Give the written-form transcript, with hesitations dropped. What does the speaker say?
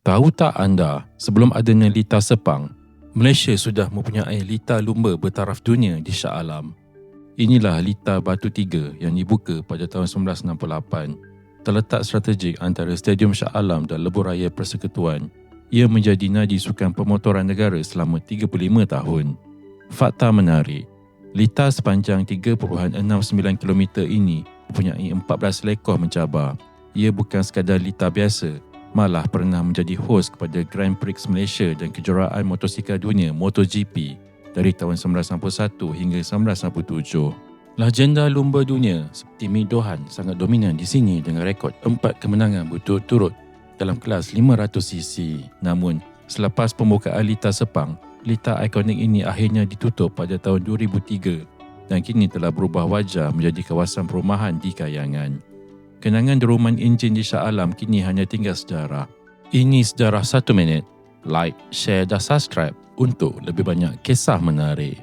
Tahu tak anda, sebelum adanya litar Sepang, Malaysia sudah mempunyai litar lumba bertaraf dunia di Shah Alam. Inilah litar Batu Tiga yang dibuka pada tahun 1968. Terletak strategik antara Stadium Shah Alam dan Lebuhraya Persekutuan. Ia menjadi nadi sukan pemotoran negara selama 35 tahun. Fakta menarik, litar sepanjang 3.69 km ini mempunyai 14 lekor mencabar. Ia bukan sekadar litar biasa, malah pernah menjadi hos kepada Grand Prix Malaysia dan kejuaraan motosikal dunia MotoGP dari tahun 1991 hingga 1997. Legenda lumba dunia seperti Mick Doohan sangat dominan di sini dengan rekod 4 kemenangan berturut-turut dalam kelas 500cc. Namun, selepas pembukaan litar Sepang, litar ikonik ini akhirnya ditutup pada tahun 2003 dan kini telah berubah wajah menjadi kawasan perumahan di Kayangan. Kenangan deruman enjin di Shah Alam kini hanya tinggal sejarah. Ini sejarah 1 minit. Like, share dan subscribe untuk lebih banyak kisah menarik.